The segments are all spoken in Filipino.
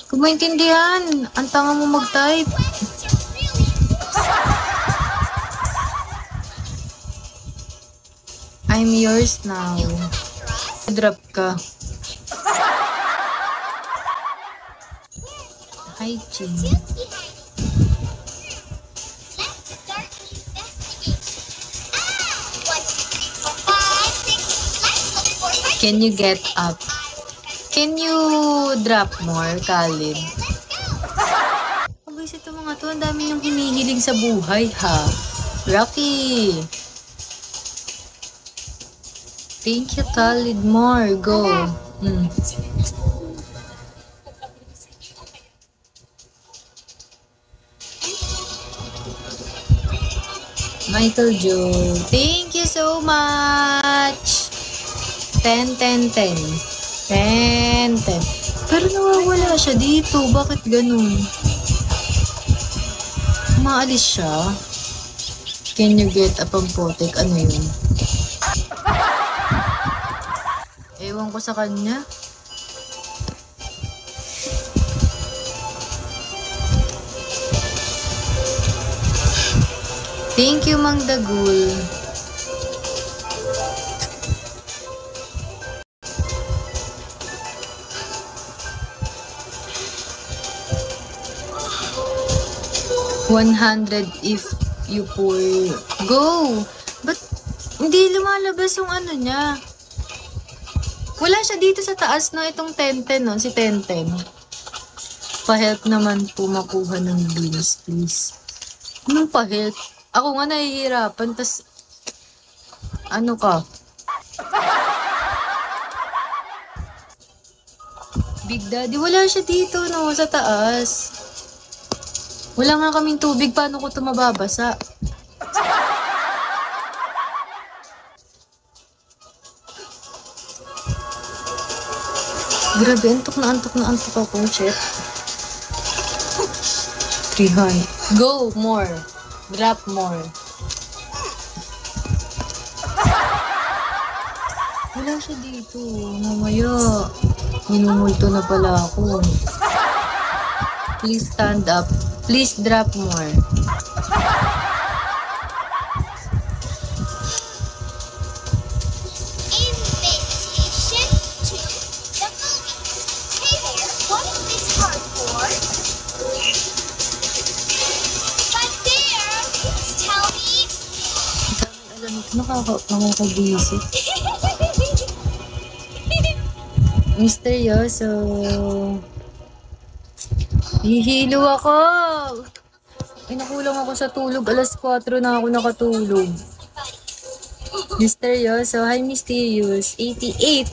Kung maintindihan, ang tanga mo mag-type. I'm yours now. Drop ka. Hi, Chin. Can you get up? Can you drop more, Khalid? Abay, ito mga to, ang dami nang hinihiling sa buhay, ha? Rocky! Thank you, Khalid. More. Go. Michael Joe. Thank you so much. 10, 10, 10. 10, 10. Pero nawawala siya dito. Bakit ganun? Maalis siya. Can you get a pampotek? Ano yun? Ewan ko sa kanya. Thank you, Mang Dagul. $100 if you pour. Go! But hindi lumalabas yung ano niya. Wala siya dito sa taas, no? Itong 10-10, no? Si 10-10. Pa-help naman po makuha ng beans, please. Anong pa-help? Ako nga nahihirapan, tas ano ka? Big Daddy, wala siya dito, no? Sa taas. Wala nga kaming tubig, paano ko ito mababasa? Grabe, antok na ako, shit. 300. Go, more. Drop more. Wala siya dito. Mamaya, minumulto na pala ako. Please stand up. Please drop more. Nakaka-busy. Misteryoso. Hihilo ako. Ay, nakulang ako sa tulog. Alas 4 na ako nakatulog. Misteryoso. Hi, Mysterious. 88.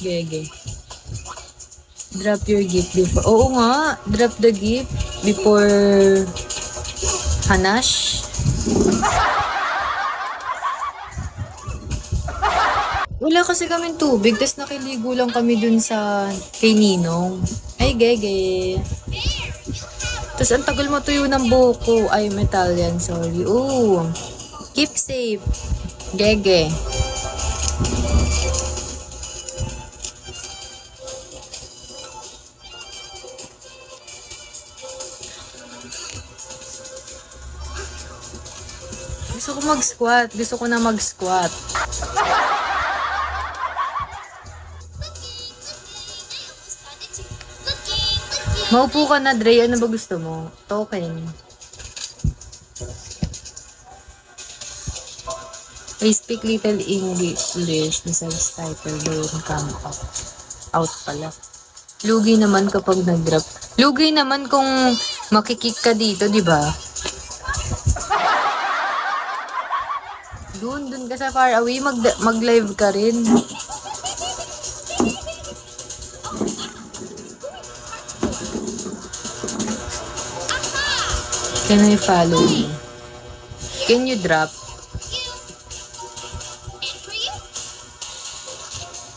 Gege. Drop your gift before. Oo nga. Drop the gift before Hanash. Wala kasi kaming tubig, tas nakiligo lang kami dun sa kay Ninong. Ay, Gege. Tas ang tagal matuyo ng buhok ko. Ay, Italian, sorry. Oh, keep safe. Gege. Gusto ko mag-squat. Gusto ko na mag-squat. Maupo ka na, Dre. Ano ba gusto mo? Token. I speak little English. The subtitle don't come out pala. Lugi naman kapag nag-drop. Lugi naman kung makikik ka dito, di ba? Dun ka sa far away, mag-live ka rin. Can I follow you? Can you drop?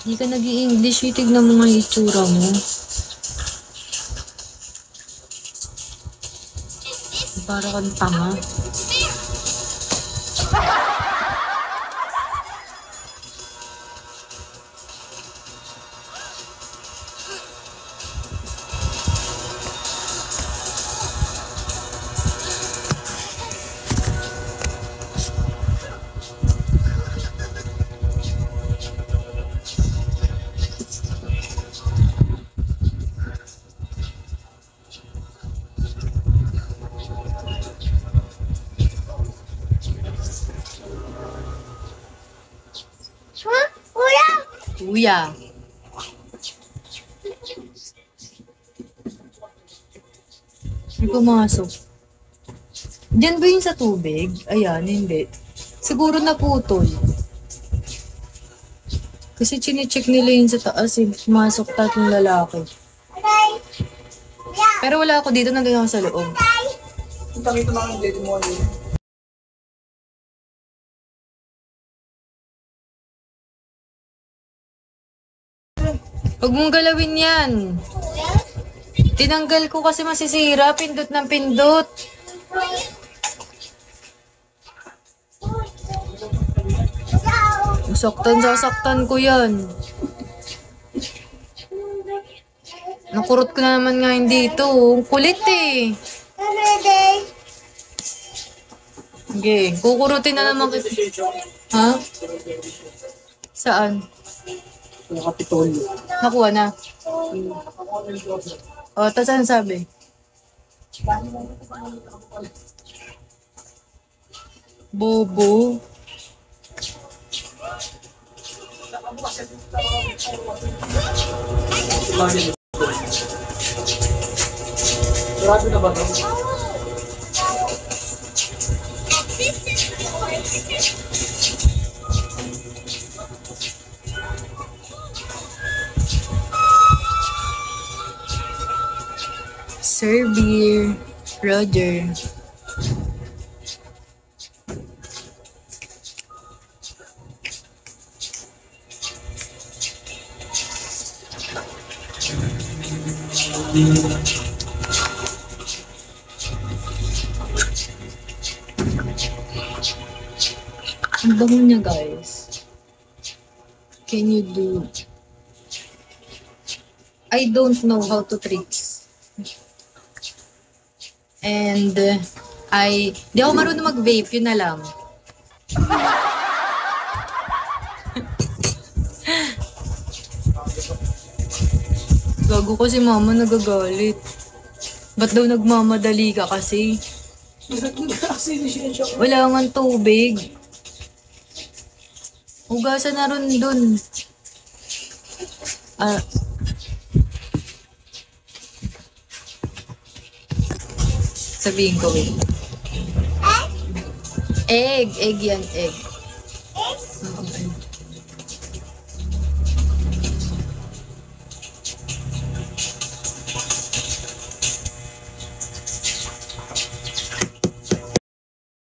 Di ka nag-i-English. Tignan mo nga yung itsura mo. Para kang tanga. Kuya. May pumasok. Diyan ba yung sa tubig? Ayan, hindi. Siguro naputol. Kasi chinecheck nila yun sa taas, pumasok tatlong lalaki. Pero wala ako dito, nandun ako sa loob. Ito lang yung dito mo. Huwag mong galawin yan. Tinanggal ko kasi masisira, pindot ng pindot. Sasaktan ko yan. Nakurot ko na naman nga dito. Ang kulit eh. Okay, kukurutin na naman kita. Ha? Saan? Nakapitolyo. Nakuha na. O, tapos ano sabi? Bobo. Grabe na ba ito? Sir Beer. Roger. Ang bango niya, guys. Can you do? I don't know how to tricks. And di ako marunong mag-vape, yun na lang. Gago ko si mama nagagalit. Ba't daw nagmamadali ka kasi? Wala nga tubig. Hugasan na rin dun. Sabihin ko eh. Egg yan, egg.